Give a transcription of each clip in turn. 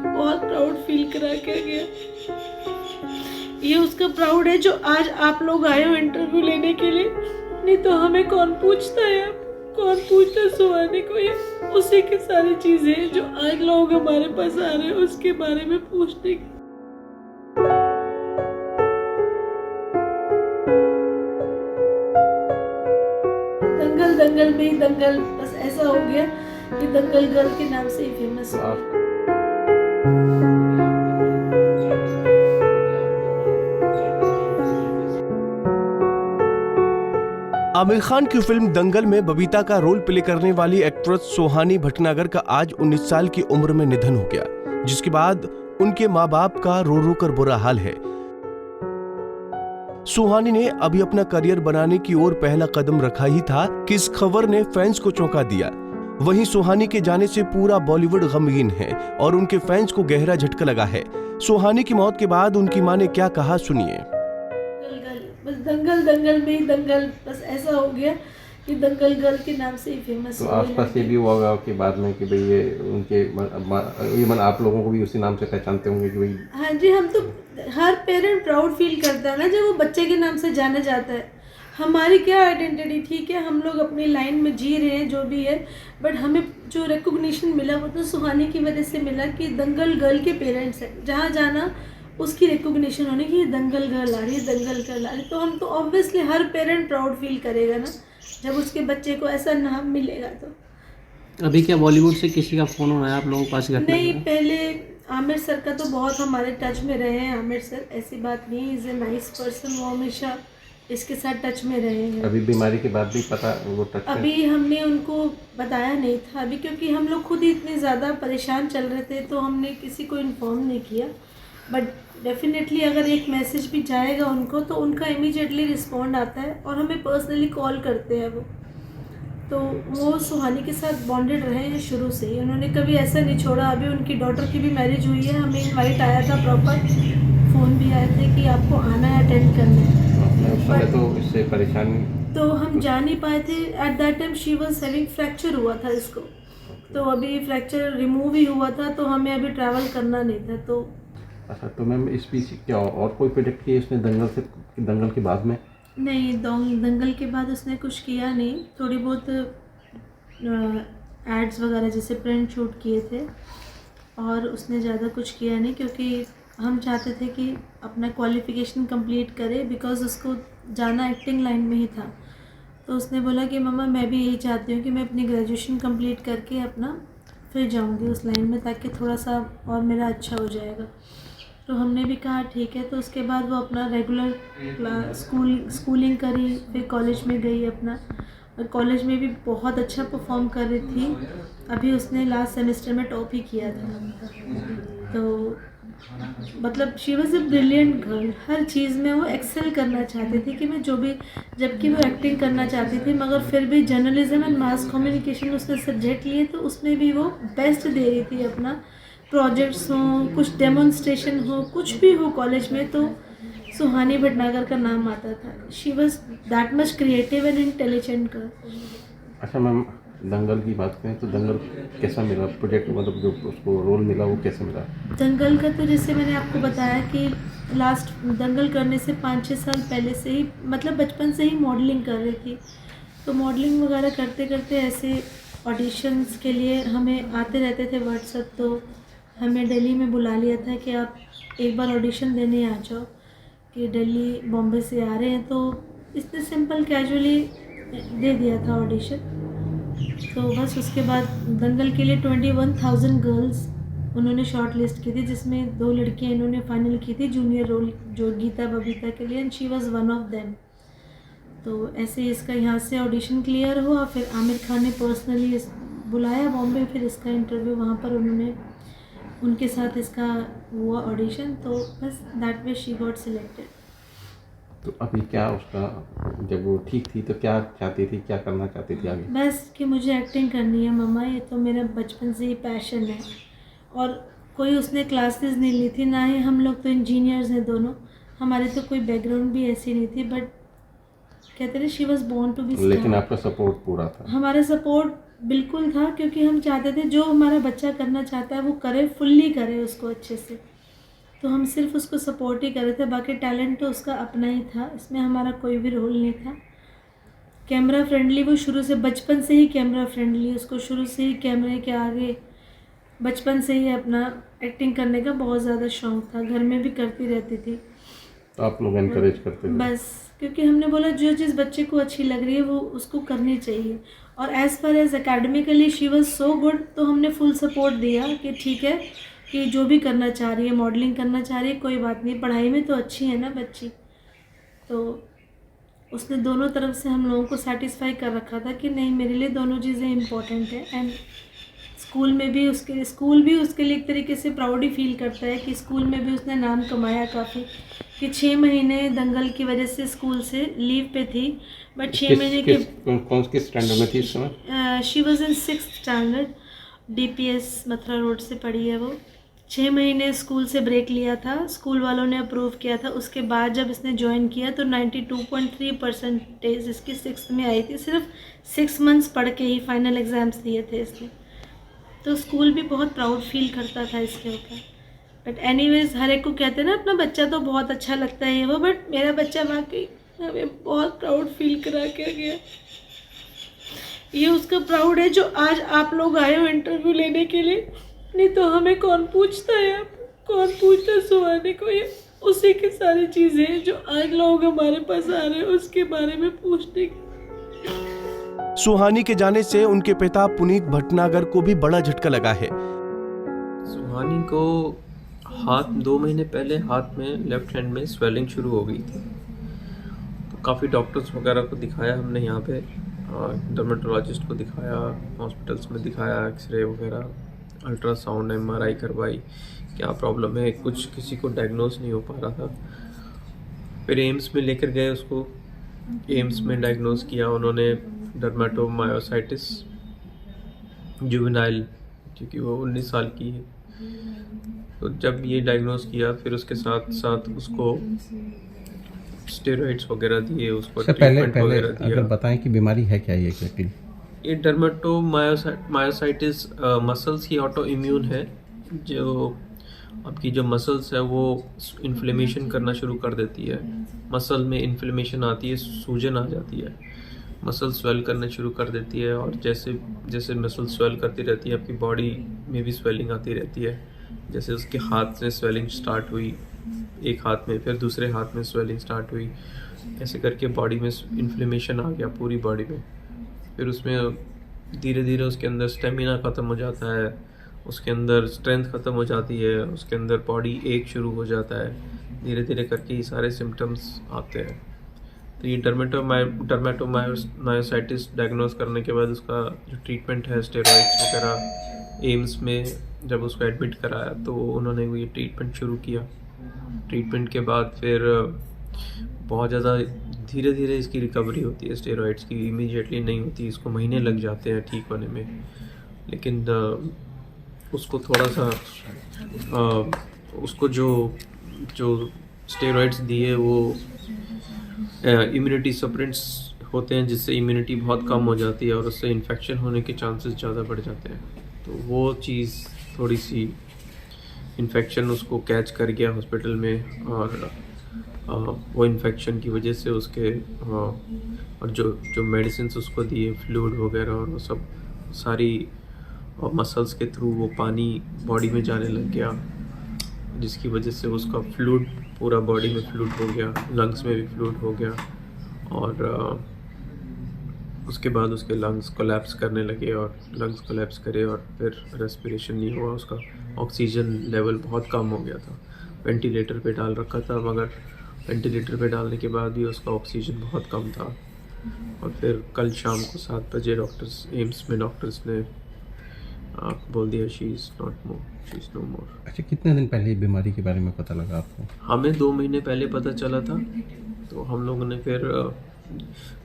बहुत proud feel करा के गया। ये उसका प्राउड है जो आज आप लोग आए हो इंटरव्यू लेने के लिए, नहीं तो हमें कौन पूछता है, कौन पूछता है सुहानी को। ये उसी की सारी चीजें जो आज लोग हमारे पास आ रहे हैं उसके बारे में पूछने की। दंगल दंगल में ही दंगल बस ऐसा हो गया कि दंगल गर्ल के नाम से ही फेमस हो। आमिर खान की फिल्म दंगल में बबीता का रोल प्ले करने वाली एक्ट्रेस सुहानी भटनागर का आज 19 साल की उम्र में निधन हो गया, जिसके बाद उनके माँ बाप का रो रो कर बुरा हाल है। सुहानी ने अभी अपना करियर बनाने की ओर पहला कदम रखा ही था कि इस खबर ने फैंस को चौंका दिया। वहीं सुहानी के जाने से पूरा बॉलीवुड गमगीन है और उनके फैंस को गहरा झटका लगा है। सुहानी की मौत के बाद उनकी मां ने क्या कहा, सुनिए। बस दंगल दंगल में ही दंगल बस ऐसा हो गया कि दंगल गर्ल के नाम से ही फेमस तो हो। आसपास ये भी हुआ होगा कि बाद में कि भाई ये उनके इवन आप लोगों को भी उसी नाम से पहचानते होंगे कि भाई। हाँ जी, हम तो हर पेरेंट प्राउड फील करता है ना जब वो बच्चे के नाम से जाना जाता है। हमारी क्या आइडेंटिटी, ठीक है हम लोग अपनी लाइन में जी रहे हैं जो भी है, बट हमें जो रिकॉग्निशन मिला वो तो सुहानी की वजह से मिला कि दंगल गर्ल के पेरेंट्स हैं। जहाँ जाना उसकी रिकॉग्निशन होने की, ये दंगल गर्ल आ रही है, दंगल गर्ल आ रही है, तो हम तो ऑब्वियसली हर पेरेंट प्राउड फील करेगा ना जब उसके बच्चे को ऐसा नाम मिलेगा। तो अभी क्या बॉलीवुड से किसी का फ़ोन होना है आप लोगों के पास? घटना नहीं, पहले आमिर सर का तो बहुत हमारे टच में रहे हैं। आमिर सर ऐसी बात नहीं, इज़ ए नाइस पर्सन, वो हमेशा इसके साथ टच में रहे हैं। अभी बीमारी के बाद भी पता वो टच में? अभी हमने उनको बताया नहीं था अभी, क्योंकि हम लोग खुद ही इतने ज़्यादा परेशान चल रहे थे तो हमने किसी को इन्फॉर्म नहीं किया। बट डेफिनेटली अगर एक मैसेज भी जाएगा उनको तो उनका इमीडिएटली रिस्पॉन्ड आता है और हमें पर्सनली कॉल करते हैं वो। तो वो सुहानी के साथ बॉन्डेड रहे हैं शुरू से ही, उन्होंने कभी ऐसा नहीं छोड़ा। अभी उनकी डॉटर की भी मैरिज हुई है, हमें इनवाइट आया था, प्रॉपर फ़ोन भी आए थे कि आपको आना है, अटेंड करना है। उस समय तो इससे परेशान तो हम जा नहीं पाए थे। At that time she was having fracture हुआ था इसको, तो अभी फ्रैक्चर रिमूव ही हुआ था तो हमें अभी ट्रैवल करना नहीं था। तो अच्छा, तो मैम इस बीच क्या और कोई प्रोजेक्ट किया इसने दंगल के बाद में? नहीं, दंगल के बाद उसने कुछ किया नहीं। थोड़ी बहुत एड्स वगैरह जैसे प्रिंट शूट किए थे और उसने ज़्यादा कुछ किया नहीं, क्योंकि हम चाहते थे कि अपना क्वालिफ़िकेशन कंप्लीट करे, बिकॉज़ उसको जाना एक्टिंग लाइन में ही था। तो उसने बोला कि मम्मा मैं भी यही चाहती हूँ कि मैं अपनी ग्रेजुएशन कंप्लीट करके अपना फिर जाऊँगी उस लाइन में, ताकि थोड़ा सा और मेरा अच्छा हो जाएगा। तो हमने भी कहा ठीक है। तो उसके बाद वो अपना रेगुलर स्कूलिंग करी, फिर कॉलेज में गई अपना, और कॉलेज में भी बहुत अच्छा परफॉर्म कर रही थी। अभी उसने लास्ट सेमेस्टर में टॉप ही किया था। तो मतलब she was a brilliant girl, हर चीज़ में वो एक्सेल करना चाहती थी कि मैं जो भी, जबकि वो एक्टिंग करना चाहती थी मगर फिर भी जर्नलिज्म एंड मास कम्युनिकेशन उसने सब्जेक्ट लिए, तो उसमें भी वो बेस्ट दे रही थी अपना। प्रोजेक्ट्स हों, कुछ डेमोन्स्ट्रेशन हो, कुछ भी हो कॉलेज में, तो सुहानी भटनागर का नाम आता था। She was that much creative and intelligent girl. अच्छा मैम, दंगल की बात करें तो दंगल कैसा मिला प्रोजेक्ट, मतलब जो उसको रोल मिला वो कैसे मिला? दंगल का तो जैसे मैंने आपको बताया कि लास्ट दंगल करने से 5-6 साल पहले से ही, मतलब बचपन से ही मॉडलिंग कर रही थी। तो मॉडलिंग वगैरह करते करते ऐसे ऑडिशंस के लिए हमें आते रहते थे व्हाट्सएप, तो हमें दिल्ली में बुला लिया था कि आप एक बार ऑडिशन देने आ जाओ, कि दिल्ली बॉम्बे से आ रहे हैं। तो इतने सिंपल कैजुअली दे दिया था ऑडिशन। तो बस उसके बाद दंगल के लिए 21,000 गर्ल्स उन्होंने शॉर्ट लिस्ट की थी, जिसमें 2 लड़कियां इन्होंने फाइनल की थी जूनियर रोल, जो गीता बबीता के लिए, and she was one of them. तो ऐसे ही इसका यहाँ से ऑडिशन क्लियर हुआ, फिर आमिर खान ने पर्सनली बुलाया बॉम्बे, फिर इसका इंटरव्यू वहाँ पर उन्होंने उनके साथ इसका हुआ ऑडिशन, तो बस that way she got selected. तो अभी क्या उसका, जब वो ठीक थी तो क्या चाहती थी, क्या करना चाहती थी आगे? बस कि मुझे एक्टिंग करनी है मम्मा, ये तो मेरा बचपन से ही पैशन है। और कोई उसने क्लासेस नहीं ली थी, ना ही हम लोग तो इंजीनियर्स हैं दोनों, हमारी तो कोई बैकग्राउंड भी ऐसी नहीं थी, बट कहते हैं she was born to be. लेकिन आपका सपोर्ट पूरा था? हमारा सपोर्ट बिल्कुल था, क्योंकि हम चाहते थे जो हमारा बच्चा करना चाहता है वो करे, फुल्ली करे उसको अच्छे से। तो हम सिर्फ उसको सपोर्ट ही कर रहे थे, बाकी टैलेंट तो उसका अपना ही था, इसमें हमारा कोई भी रोल नहीं था। कैमरा फ्रेंडली वो शुरू से, बचपन से ही कैमरा फ्रेंडली, उसको शुरू से ही कैमरे के आगे बचपन से ही अपना एक्टिंग करने का बहुत ज़्यादा शौक था, घर में भी करती रहती थी। आप लोग एनकरेज करते थे? बस क्योंकि हमने बोला जो चीज़ बच्चे को अच्छी लग रही है वो उसको करनी चाहिए, और as far as academically she was so good, तो हमने फुल सपोर्ट दिया कि ठीक है कि जो भी करना चाह रही है, मॉडलिंग करना चाह रही है, कोई बात नहीं, पढ़ाई में तो अच्छी है ना बच्ची। तो उसने दोनों तरफ से हम लोगों को सेटिस्फाई कर रखा था कि नहीं, मेरे लिए दोनों चीज़ें इम्पोर्टेंट है। एंड स्कूल भी उसके लिए एक तरीके से प्राउड ही फील करता है कि स्कूल में भी उसने नाम कमाया काफ़ी, कि 6 महीने दंगल की वजह से स्कूल से लीव पे थी, बट 6 महीने के किस स्टैंडर्ड में थी इस समय? She was in 6th standard, DPS Mathura road से पढ़ी है वो। 6 महीने स्कूल से ब्रेक लिया था, स्कूल वालों ने अप्रूव किया था। उसके बाद जब इसने ज्वाइन किया तो 92.3% इसकी 6th में आई थी, सिर्फ 6 मंथ्स पढ़ के ही फाइनल एग्ज़ाम्स दिए थे इसने। तो स्कूल भी बहुत प्राउड फील करता था इसके ऊपर। बट एनीवेज, हर एक को कहते हैं ना अपना बच्चा तो बहुत अच्छा लगता है ये वो, बट मेरा बच्चा वाकई हमें बहुत प्राउड फील करा के गया। ये उसका प्राउड है जो आज आप लोग आए हो इंटरव्यू लेने के लिए, नहीं तो हमें कौन पूछता है, कौन पूछता है सुहानी को। ये उसी की सारी चीज़ें जो आज लोग हमारे पास आ रहे हैं उसके बारे में पूछने की। सुहानी के जाने से उनके पिता पुनीत भटनागर को भी बड़ा झटका लगा है। सुहानी को 2 महीने पहले हाथ में, लेफ्ट हैंड में स्वेलिंग शुरू हो गई थी। तो काफ़ी डॉक्टर्स वगैरह को दिखाया हमने यहाँ पे, डर्मेटोलॉजिस्ट को दिखाया, हॉस्पिटल्स में दिखाया, एक्सरे वगैरह, अल्ट्रासाउंड, MRI करवाई, क्या प्रॉब्लम है, कुछ किसी को डायग्नोज नहीं हो पा रहा था। फिर एम्स में लेकर गए उसको, एम्स में डायग्नोज किया उन्होंने डर्मेटोमायोसाइटिस जुवेनाइल, क्योंकि वो 19 साल की है। तो जब ये डायग्नोज किया फिर उसके साथ साथ उसको स्टेरॉइड्स वगैरह दिए, उसको ट्रीटमेंट वगैरह दिया। अगर बताएं कि बीमारी है क्या ये एग्जैक्टली? ये डर्मेटोमायोसाइटिस मसल्स की ऑटो इम्यून है, जो आपकी जो मसल्स है वो इन्फ्लेमेशन करना शुरू कर देती है। मसल में इन्फ्लेमेशन आती है, सूजन आ जाती है, मसल स्वेल करना शुरू कर देती है, और जैसे जैसे मसल स्वेल करती रहती है आपकी बॉडी में भी स्वेलिंग आती रहती है। जैसे उसके हाथ से स्वेलिंग स्टार्ट हुई, एक हाथ में, फिर दूसरे हाथ में स्वेलिंग स्टार्ट हुई, ऐसे करके बॉडी में इन्फ्लेमेशन आ गया पूरी बॉडी में। फिर उसमें धीरे धीरे उसके अंदर स्टेमिना ख़त्म हो जाता है, उसके अंदर स्ट्रेंथ ख़त्म हो जाती है, उसके अंदर बॉडी एक शुरू हो जाता है, धीरे धीरे करके ये सारे सिम्टम्स आते हैं। तो ये डर्मेटोमायोसाइटिस डायग्नोज करने के बाद उसका जो ट्रीटमेंट है, स्टेरॉइड्स वगैरह, एम्स में जब उसको एडमिट कराया तो उन्होंने ये ट्रीटमेंट शुरू किया। ट्रीटमेंट के बाद फिर बहुत ज़्यादा धीरे धीरे इसकी रिकवरी होती है, स्टेरॉइड्स की इमीडिएटली नहीं होती, इसको महीने लग जाते हैं ठीक होने में। लेकिन उसको थोड़ा सा उसको जो स्टेरॉइड्स दिए वो इम्यूनिटी सप्रेंट्स होते हैं, जिससे इम्यूनिटी बहुत कम हो जाती है और उससे इन्फेक्शन होने के चांसेस ज़्यादा बढ़ जाते हैं। तो वो चीज़ थोड़ी सी इन्फेक्शन उसको कैच कर गया हॉस्पिटल में, और वो इन्फेक्शन की वजह से उसके और जो मेडिसिन उसको दिए, फ्लूइड वगैरह, और वो सब सारी मसल्स के थ्रू वो पानी बॉडी में जाने लग गया, जिसकी वजह से उसका फ्लूइड पूरा बॉडी में फ्लूइड हो गया, लंग्स में भी फ्लूइड हो गया, और उसके बाद उसके लंग्स कोलैप्स करने लगे, और लंग्स कोलैप्स करे और फिर रेस्पिरेशन नहीं हुआ, उसका ऑक्सीजन लेवल बहुत कम हो गया था। वेंटिलेटर पे डाल रखा था, मगर वेंटिलेटर पे डालने के बाद भी उसका ऑक्सीजन बहुत कम था। और फिर कल शाम को 7 बजे एम्स में डॉक्टर्स ने बोल दिया शी इज़ नो मोर। अच्छा, कितने दिन पहले बीमारी के बारे में पता लगा आपको? हमें 2 महीने पहले पता चला था, तो हम लोगों ने फिर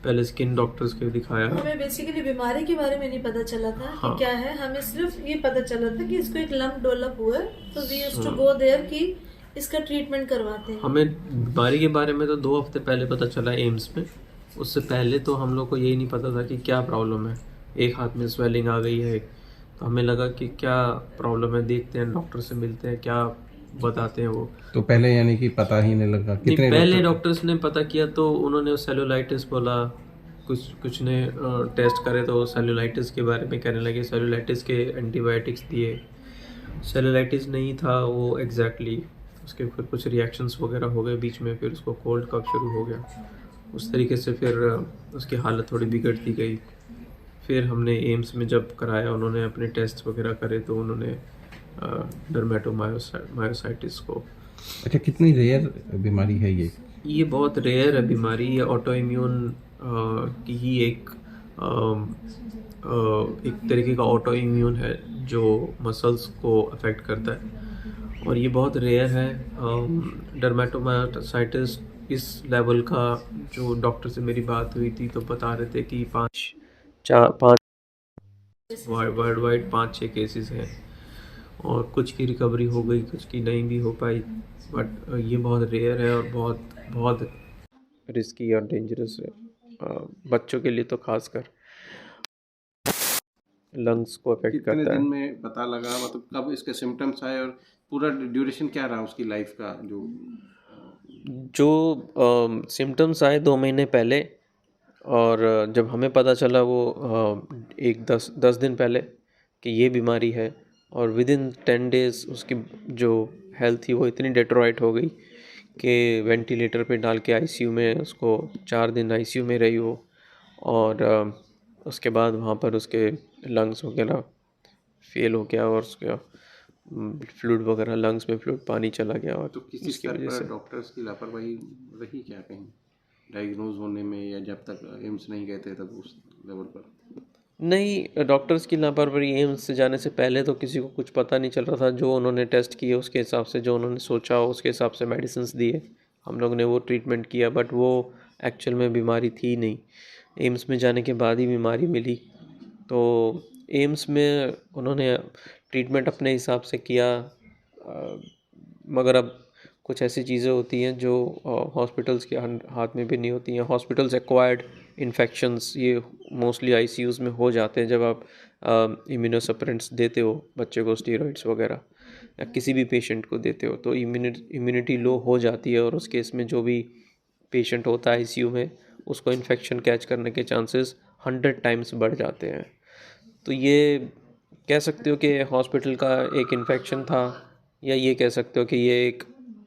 पहले स्किन डॉक्टर्स को दिखाया। हमें बेसिकली बीमारी के बारे में नहीं पता चला था कि क्या है, हमें सिर्फ ये पता चला था कि इसको एक लंप डेवलप हुआ है, तो we used to go there कि इसका ट्रीटमेंट करवाते हैं। हमें बीमारी के बारे में तो 2 हफ्ते पहले पता चला एम्स में, उससे पहले तो हम लोग को यही नहीं पता था कि क्या प्रॉब्लम है। एक हाथ में स्वेलिंग आ गई है। तो हमें लगा कि क्या प्रॉब्लम है, देखते हैं, डॉक्टर से मिलते हैं, क्या बताते हैं वो। तो पहले यानी कि पता ही नहीं लगा? नहीं, पहले डॉक्टर्स ने पता किया तो उन्होंने सेलुलाइटिस बोला, कुछ ने टेस्ट करे तो सेलुलाइटिस के बारे में कहने लगे, सेलुलाइटिस के एंटीबायोटिक्स दिए। सेलुलाइटिस नहीं था वो एग्जैक्टली, उसके फिर कुछ रिएक्शंस वगैरह हो गए बीच में, फिर उसको कोल्ड कफ शुरू हो गया। उस तरीके से फिर उसकी हालत थोड़ी बिगड़ती गई। फिर हमने एम्स में जब कराया, उन्होंने अपने टेस्ट वगैरह करे तो उन्होंने डर्मेटोमायोसाइटिस को। अच्छा, कितनी रेयर बीमारी है ये? ये बहुत रेयर है बीमारी, ये ऑटो इम्यून की ही एक तरीके का ऑटो इम्यून है जो मसल्स को अफेक्ट करता है और ये बहुत रेयर है। डर्मेटोमायोसाइटिस इस लेवल का, जो डॉक्टर से मेरी बात हुई थी तो बता रहे थे कि 5 वर्ल्ड वाइड 5-6 केसेस हैं और कुछ की रिकवरी हो गई, कुछ की नहीं भी हो पाई। बट ये बहुत रेयर है और बहुत रिस्की और डेंजरस है बच्चों के लिए, तो खासकर लंग्स को अफेक्ट करता है। कितने दिन में पता लगा, मतलब कब इसके सिम्टम्स आए और पूरा ड्यूरेशन क्या रहा उसकी लाइफ का? जो सिम्टम्स आए 2 महीने पहले, और जब हमें पता चला वो 10 दिन पहले कि ये बीमारी है, और विद इन 10 डेज़ उसकी जो हेल्थ थी वो इतनी डेट्रॉइट हो गई कि वेंटिलेटर पे डाल के आईसीयू में, उसको 4 दिन आईसीयू में रही हो, और उसके बाद वहाँ पर उसके लंग्स वगैरह फेल हो गया और उसका फ्लूइड वगैरह, लंग्स में फ्लूइड, पानी चला गया। और तो किसी इसकी वजह से डॉक्टर्स की लापरवाही रही क्या कहीं डायग्नोज होने में, या जब तक एम्स नहीं गए थे तब उस लेवल पर? नहीं, डॉक्टर्स की लापरवाही, एम्स से जाने से पहले तो किसी को कुछ पता नहीं चल रहा था। जो उन्होंने टेस्ट किए उसके हिसाब से, जो उन्होंने सोचा उसके हिसाब से मेडिसिन्स दिए, हम लोग ने वो ट्रीटमेंट किया, बट वो एक्चुअल में बीमारी थी नहीं। एम्स में जाने के बाद ही बीमारी मिली। तो एम्स में उन्होंने ट्रीटमेंट अपने हिसाब से किया, मगर अब कुछ ऐसी चीज़ें होती हैं जो हॉस्पिटल्स के हाथ में भी नहीं होती हैं। हॉस्पिटल्स एक्वायर्ड इन्फेक्शंस ये मोस्टली आईसीयूज़ में हो जाते हैं जब आप इम्यूनोसप्रेंट्स देते हो बच्चे को, स्टीरॉइड्स वगैरह, या किसी भी पेशेंट को देते हो तो इम्यूनिटी लो हो जाती है, और उस केस में जो भी पेशेंट होता है आईसीयू में, उसको इन्फेक्शन कैच करने के चांसेस 100 टाइम्स बढ़ जाते हैं। तो ये कह सकते हो कि हॉस्पिटल का एक इन्फेक्शन था, या ये कह सकते हो कि ये एक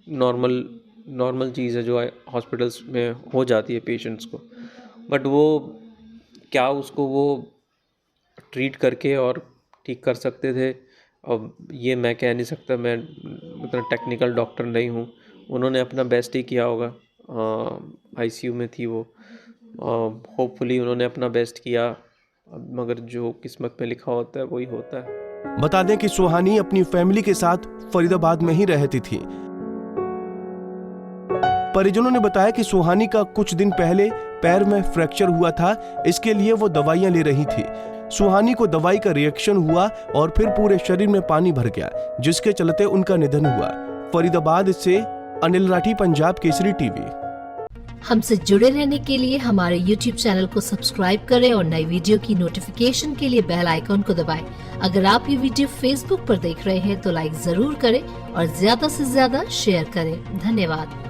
नॉर्मल चीज़ है जो हॉस्पिटल्स में हो जाती है पेशेंट्स को। बट वो क्या उसको वो ट्रीट करके और ठीक कर सकते थे, अब ये मैं कह नहीं सकता, मैं उतना टेक्निकल डॉक्टर नहीं हूँ। उन्होंने अपना बेस्ट ही किया होगा, आईसीयू में थी वो, होपफुली उन्होंने अपना बेस्ट किया, मगर जो किस्मत में लिखा होता है वही होता है। बता दें कि सुहानी अपनी फैमिली के साथ फरीदाबाद में ही रहती थी। परिजनों ने बताया कि सुहानी का कुछ दिन पहले पैर में फ्रैक्चर हुआ था, इसके लिए वो दवाइयां ले रही थी। सुहानी को दवाई का रिएक्शन हुआ और फिर पूरे शरीर में पानी भर गया, जिसके चलते उनका निधन हुआ। फरीदाबाद से अनिल राठी, पंजाब केसरी टीवी। हमसे जुड़े रहने के लिए हमारे YouTube चैनल को सब्सक्राइब करें और नई वीडियो की नोटिफिकेशन के लिए बेल आइकॉन को दबाएं। अगर आप ये वीडियो Facebook पर देख रहे हैं तो लाइक जरूर करें और ज्यादा से ज्यादा शेयर करें। धन्यवाद।